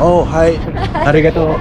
Oh, hi. Arigato.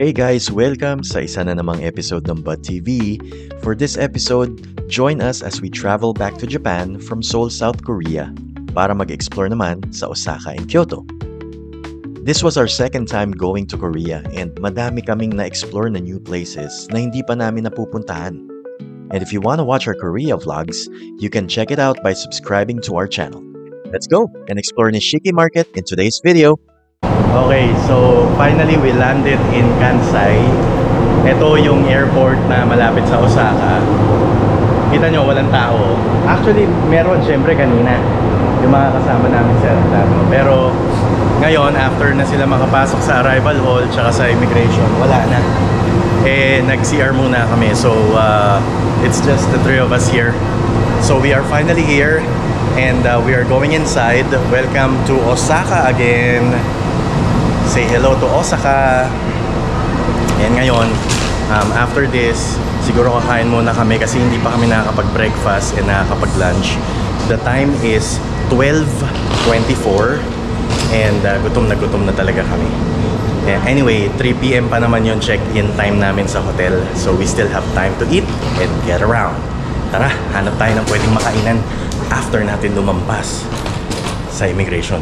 Hey guys, welcome sa isa na namang episode ng Bud TV. For this episode, join us as we travel back to Japan from Seoul, South Korea para mag-explore naman sa Osaka and Kyoto. This was our second time going to Korea and madami kaming na-explore na new places na hindi pa namin napupuntahan. And if you want to watch our Korea vlogs, you can check it out by subscribing to our channel. Let's go and explore Nishiki Market in today's video. Okay, so finally we landed in Kansai. Ito yung airport na malapit sa Osaka. Kita nyo, walang tao. Actually, meron syempre kanina yung mga kasama namin sa aeroplano. Pero ngayon, after na sila makapasok sa arrival hall tsaka sa immigration, wala na. Eh, nag-CR muna kami. So, it's just the three of us here. So, we are finally here and we are going inside. Welcome to Osaka again. Say hello to Osaka. And ngayon, after this, siguro kakain muna kami kasi hindi pa kami nakakapag-breakfast and nakakapag-lunch. The time is 12:24 and gutom na talaga kami. Anyway, 3 p.m. pa naman yung check-in time namin sa hotel. So we still have time to eat and get around. Tara, hanap tayo ng pwedeng makainan after natin lumampas sa immigration.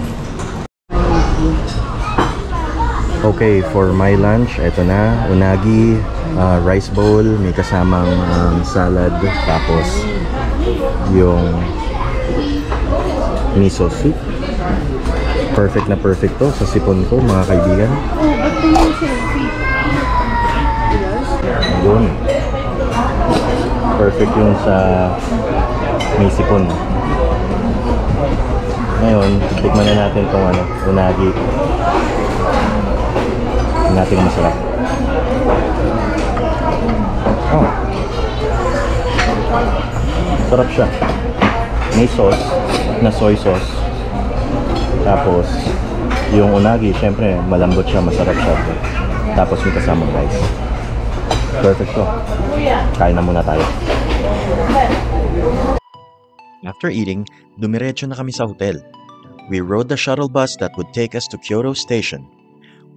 Okay, for my lunch, ito na, unagi, rice bowl, may kasamang salad, tapos yung miso soup. Perfect na perfect to sa sipon ko, mga kaibigan. Yun. Perfect yung sa may sipon. Ngayon, tikman na natin itong unagi. Natin masarap. Oh. Sarap siya. May sauce na soy sauce. Tapos yung unagi, syempre malambot siya, masarap siya. Tapos may kasamang rice. Perfect to. Kain na muna tayo. After eating, dumiretso na kami sa hotel. We rode the shuttle bus that would take us to Kyoto Station.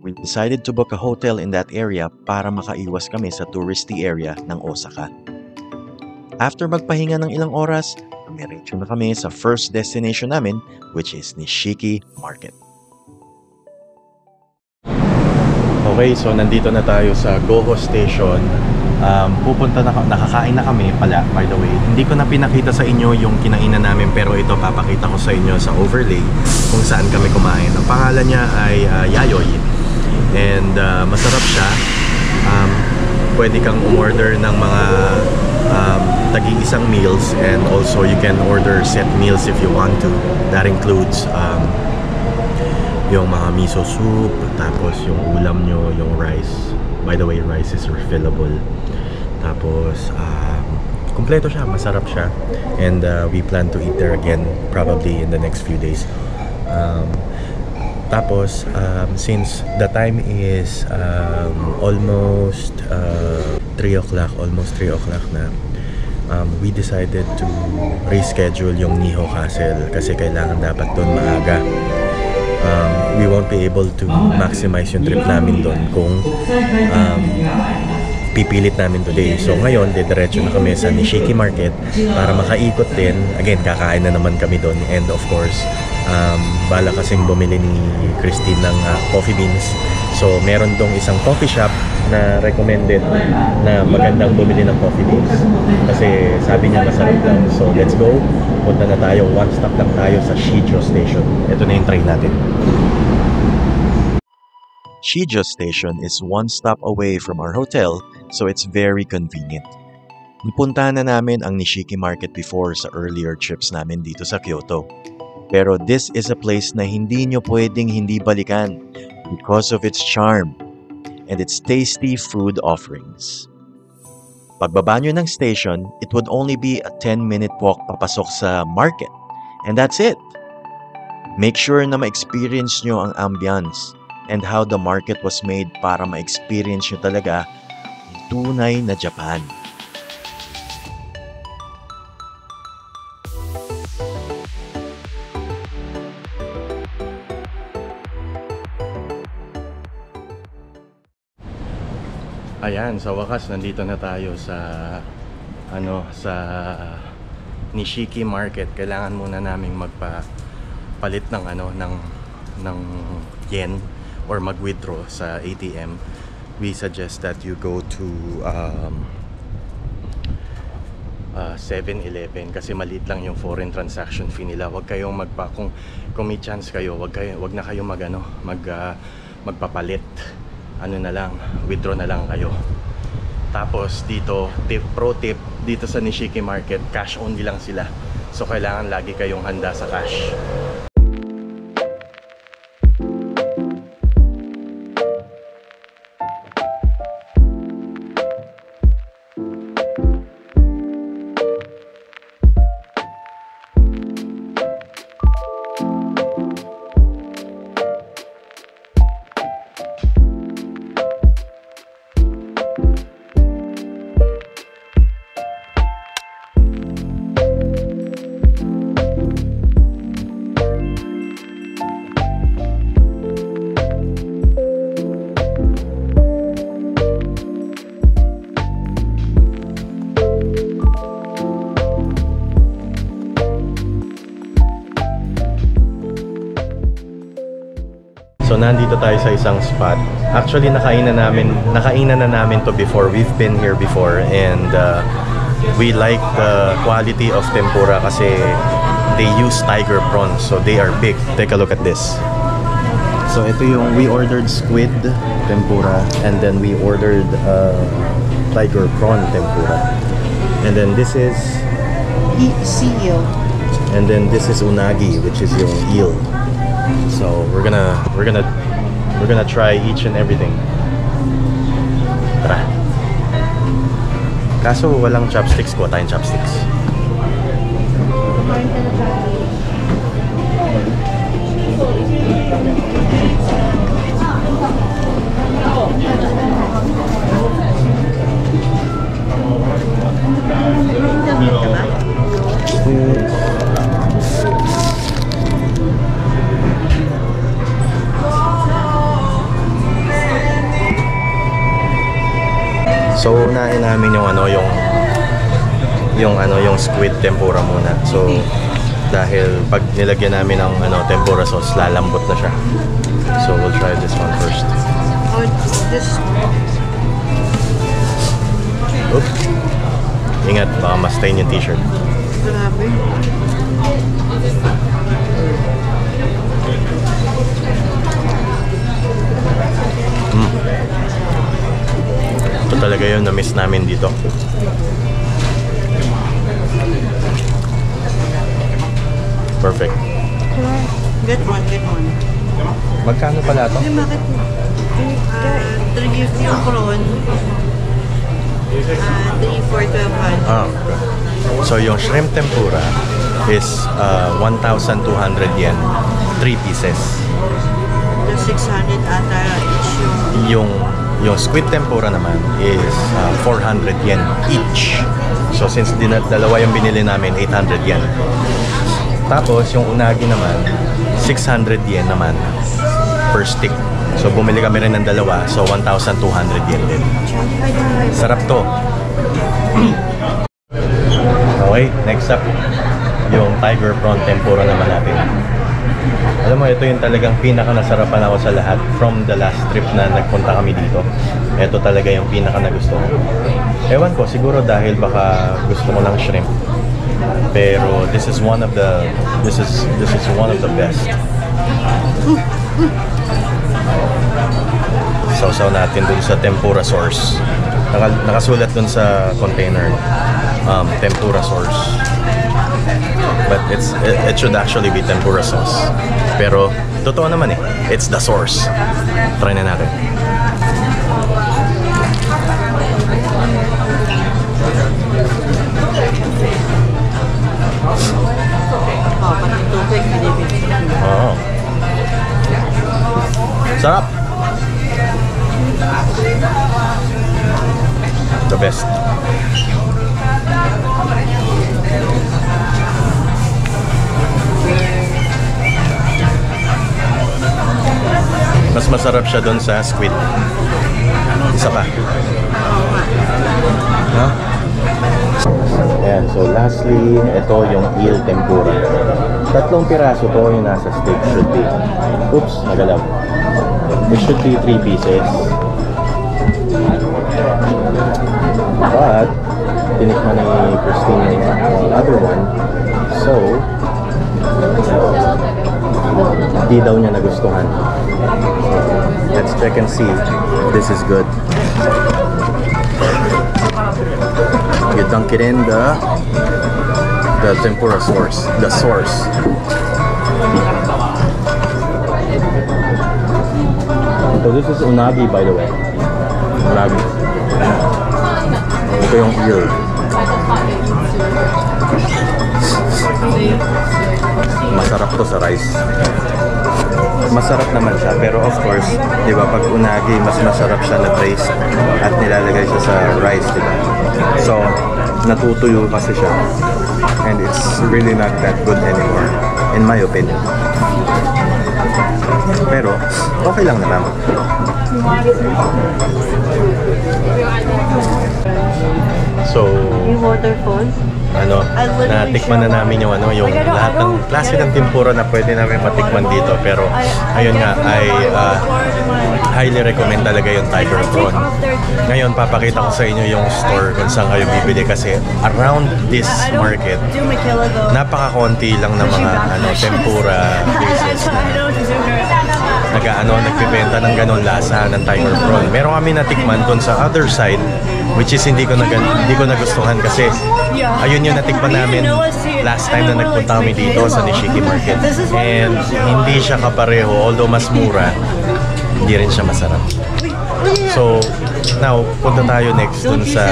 We decided to book a hotel in that area para makaiwas kami sa touristy area ng Osaka. After magpahinga ng ilang oras, dumiretso na kami sa first destination namin, which is Nishiki Market. Okay, so nandito na tayo sa Goho Station. Nakakain na kami pala, by the way. Hindi ko na pinakita sa inyo yung kinainan namin, pero ito papakita ko sa inyo sa overlay kung saan kami kumain. Ang pangalan niya ay Yayoy. And masarap siya. Pwede kang umorder ng mga tagi-isang meals, and also you can order set meals if you want to. That includes yung mga miso soup, tapos yung ulam nyo, yung rice. By the way, rice is refillable. Tapos kumpleto siya, masarap siya. And we plan to eat there again probably in the next few days. Tapos, since the time is almost 3 o'clock, na, we decided to reschedule yung Niho Castle kasi kailangan dapat doon maaga. We won't be able to maximize yung trip namin doon kung pipilit namin today. So ngayon, diretso na kami sa Nishiki Market para makaikot din. Again, kakain na naman kami doon. And of course, bala kasing bumili ni Christine ng coffee beans. So meron dong isang coffee shop na recommended na magandang bumili ng coffee beans kasi sabi niya masarap lang. So let's go. Punta na tayo. One stop lang tayo sa Shijo Station. Ito na yung train natin. Chijo Station is one stop away from our hotel, so it's very convenient. Napuntahan na namin ang Nishiki Market before sa earlier trips namin dito sa Kyoto. Pero this is a place na hindi nyo pwedeng hindi balikan because of its charm and its tasty food offerings. Pagbaba nyo ng station, it would only be a 10-minute walk papasok sa market. And that's it! Make sure na ma-experience nyo ang ambience and how the market was made para ma-experience nyo talaga ang tunay na Japan. Ayan, sa wakas nandito na tayo sa sa Nishiki Market. Kailangan muna naming magpapalit ng ng yen or mag-withdraw sa ATM. We suggest that you go to 7-Eleven kasi maliit lang yung foreign transaction fee nila. Huwag kayong kung may chance kayo, wag na kayong magpapalit. Na lang, withdraw na lang kayo. Tapos dito, pro tip, dito sa Nishiki Market, cash only lang sila. So kailangan lagi kayong handa sa cash. So nandito tayo sa isang spot. Actually nakainan na namin to before. We've been here before and we like the quality of tempura kasi they use tiger prawns, so they are big. Take a look at this. So ito yung we ordered squid tempura and then we ordered tiger prawn tempura. And then this is sea eel. And then this is unagi, which is yung eel. So we're gonna try each and everything. Tara. Kaso walang chopsticks, kuha tayong chopsticks. So unahin namin yung squid tempura muna. So dahil pag nilagyan namin ng tempura sauce, lalambot na siya. So we'll try this one first. Oh, this. Oops. Ingat, baka ma-stain yung t-shirt. Grabe. Ito talaga yun na-miss namin dito. Perfect. Get one. Magkano pala ito? Ay, bakit? 350 yung prawn. 3 for 1200. Ah, okay. So yung shrimp tempura is 1,200 yen, 3 pieces. Plus 600 ata each yung... Yung squid tempura naman is 400 yen each. So since dalawa yung binili namin, 800 yen. Tapos yung unagi naman, 600 yen naman per stick. So bumili kami rin ng dalawa, so 1,200 yen din. Sarap to. Okay, next up, yung tiger prawn tempura naman natin. Alam mo, ito yung talagang pinaka-nasarapan ako sa lahat from the last trip na nagpunta kami dito. Ito talaga yung pinaka-nagusto ko. Ewan ko, siguro dahil baka gusto mo ng shrimp. Pero this is one of the best. Sausaw natin dun sa tempura sauce. Nakasulat dun sa container, tempura sauce. But it should actually be tempura sauce. Pero totoo naman eh, it's the source. Try na natin. Pati tubig, binibigyan. Oo. Sarap. The best. Mas masarap siya doon sa squid. Isa pa. Huh? Ayan, so lastly, ito yung eel tempura. 3 piraso to yung nasa steak should be. Oops, nagalaw. It should be 3 pieces. But, tinikman ni Christine yung other one. So, di daw niya nagustuhan. Let's check and see if this is good. You dunk it in the tempura sauce. The sauce. So this is unagi, by the way. Unagi. Ito yung eel. Masarap to sa rice. Masarap naman siya, pero of course, di ba, pag unagi, mas masarap siya na taste at nilalagay siya sa rice, di ba? So, natutuyo kasi siya. And it's really not that good anymore, in my opinion. Pero, okay lang naman. So, Yung waterfalls. natikman na namin yung lahat ng klase ng tempura na pwede namin matikman dito, pero ayun nga, ay highly recommend talaga yung tiger prawn. Ngayon, papakita ko sa inyo yung store kung saan kayo bibili, kasi around this market, napaka-konti lang ng mga tempura places na nagbibenta ng ganon lasa ng tiger prawn. Meron kami natikman doon sa other side, which is hindi ko nagustuhan, kasi ayun yung natikman namin last time na nagpunta kami dito sa Nishiki Market, and hindi siya kapareho. Although mas mura, hindi rin siya masarap. So now, punta tayo next dun sa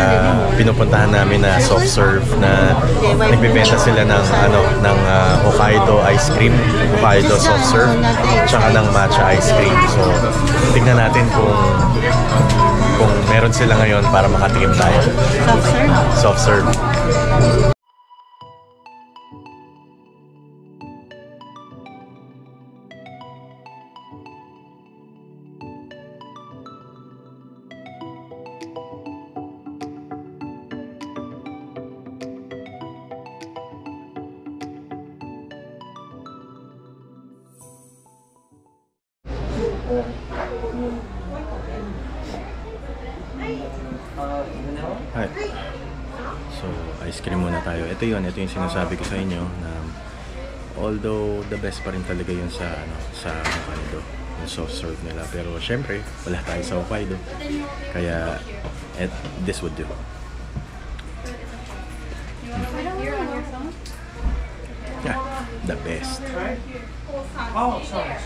pinupuntahan namin na soft serve na nagbebenta sila ng Hokkaido ice cream, Hokkaido soft serve, tsaka ng matcha ice cream. So tignan natin kung meron sila ngayon para makatikim tayo. Soft serve? Soft serve. Hi. So, ice cream muna tayo. Ito yung sinasabi ko sa inyo na although the best pa rin talaga yun sa Hokkaido, yung soft serve nila. Pero syempre, wala tayo sa Hokkaido. Kaya, this would do. Yeah, the best. Oh, sorry.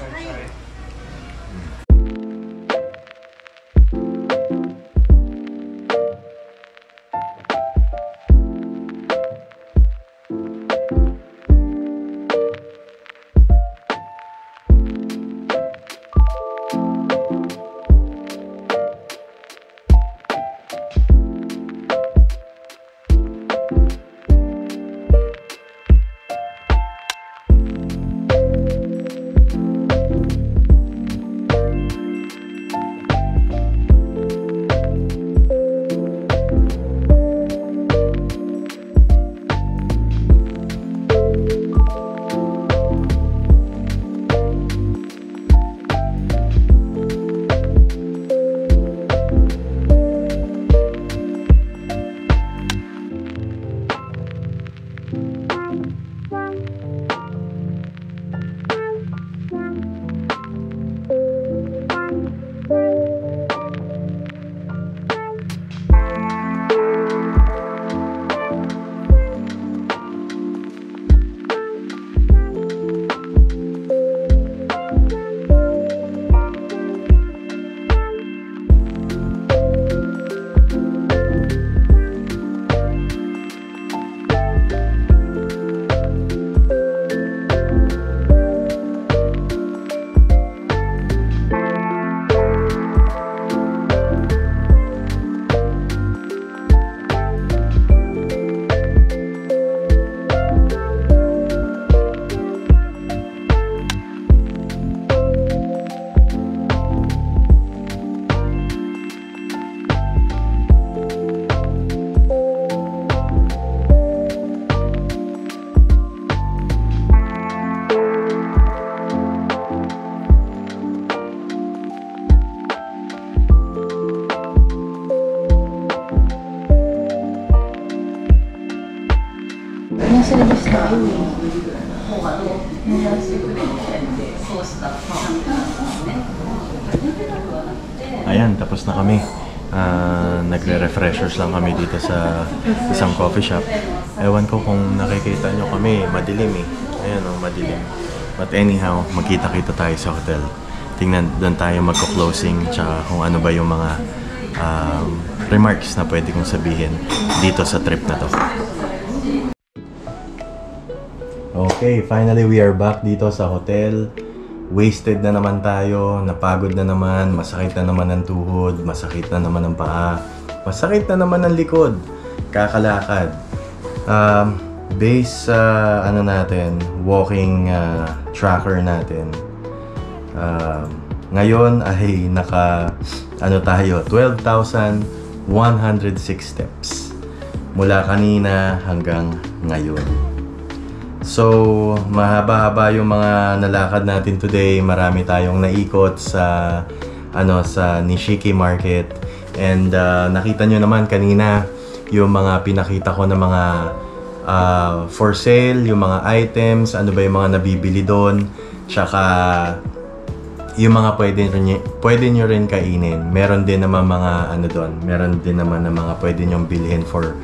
Ayan, tapos na kami. Nagre-refreshers lang kami dito sa isang coffee shop. Ewan ko kung nakikita nyo kami, madilim eh. Ayan o, madilim. But anyhow, magkita-kita tayo sa hotel. Tingnan, doon tayo magko-closing, tsaka kung ano ba yung mga remarks na pwede kong sabihin dito sa trip na to. Okay, finally we are back dito sa hotel. Wasted na naman tayo, napagod na naman, masakit na naman ang tuhod, masakit na naman ang paa, masakit na naman ang likod, kakalakad. Based sa walking tracker natin, ngayon ay tayo 12,106 steps mula kanina hanggang ngayon. So, mahaba-haba yung mga nalakad natin today. Marami tayong naikot sa Nishiki Market. And nakita nyo naman kanina yung mga pinakita ko na mga for sale, yung mga items, ano ba yung mga nabibili doon. Tsaka yung mga pwede nyo rin kainin. Meron din naman mga doon. Meron din naman na mga pwede nyong bilhin for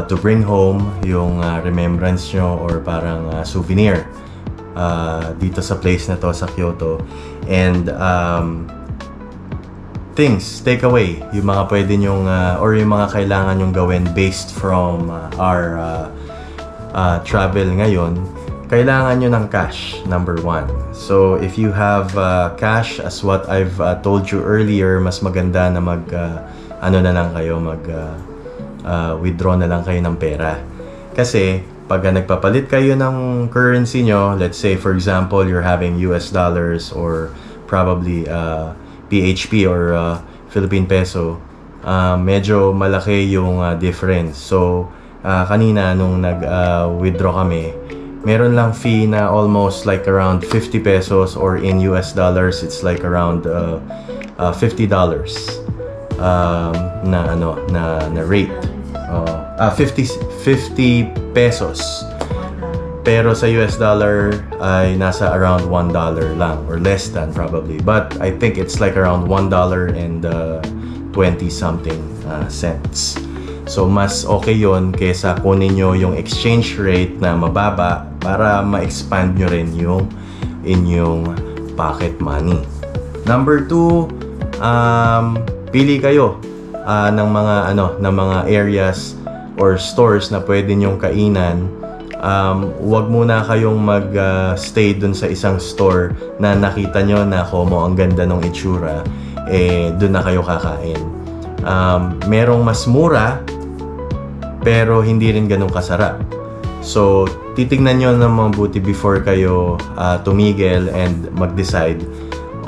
to bring home, yung remembrance nyo or parang souvenir dito sa place na to sa Kyoto. And things, take away, yung mga pwede nyong or yung mga kailangan nyong gawin based from our travel ngayon. Kailangan nyo ng cash, number one. So if you have cash, as what I've told you earlier, mas maganda na withdraw na lang kayo ng pera. Kasi pag nagpapalit kayo ng currency nyo, let's say for example you're having US dollars or probably PHP or Philippine peso, medyo malaki yung difference. So kanina nung nag-withdraw kami, meron lang fee na almost like around 50 pesos, or in US dollars it's like around $50 na rate. 50 pesos. Pero sa US dollar ay nasa around $1 lang, or less than probably. But I think it's like around $1 and 20 something cents. So mas okay yon kesa kunin nyo yung exchange rate na mababa para ma-expand nyo rin yung inyong pocket money. Number 2, pili kayo ng mga areas or stores na pwede nyong kainan. Huwag muna kayong mag-stay dun sa isang store na nakita nyo na ang ganda ng itsura, dun na kayo kakain. Merong mas mura pero hindi rin ganun kasarap. So titignan nyo ng mabuti before kayo tumigil and mag-decide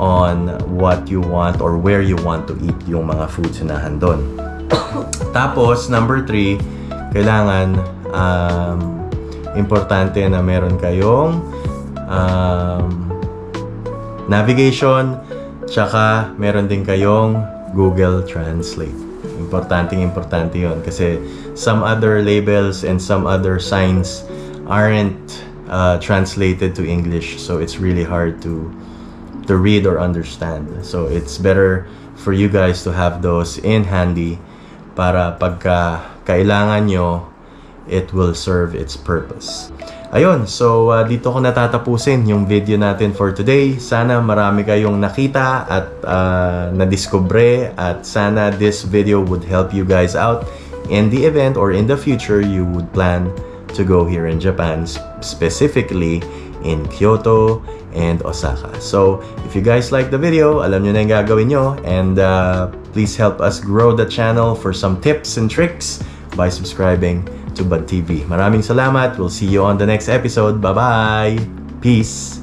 on what you want or where you want to eat yung mga foods na nandun. Tapos number 3, kailangan importante na meron kayong navigation, tsaka meron din kayong Google Translate. Importante yun kasi some other labels and some other signs aren't translated to English, so it's really hard to read or understand. So it's better for you guys to have those in handy para pagka kailangan nyo, it will serve its purpose. Ayun, so dito ko natatapusin yung video natin for today. Sana marami kayong nakita at nadiskubre, at sana this video would help you guys out in the event or in the future you would plan to go here in Japan, specifically in Kyoto and Osaka. So if you guys like the video, alam nyo na yung gagawin nyo, and please help us grow the channel for some tips and tricks by subscribing to Bud TV. Maraming salamat. We'll see you on the next episode. Bye-bye. Peace.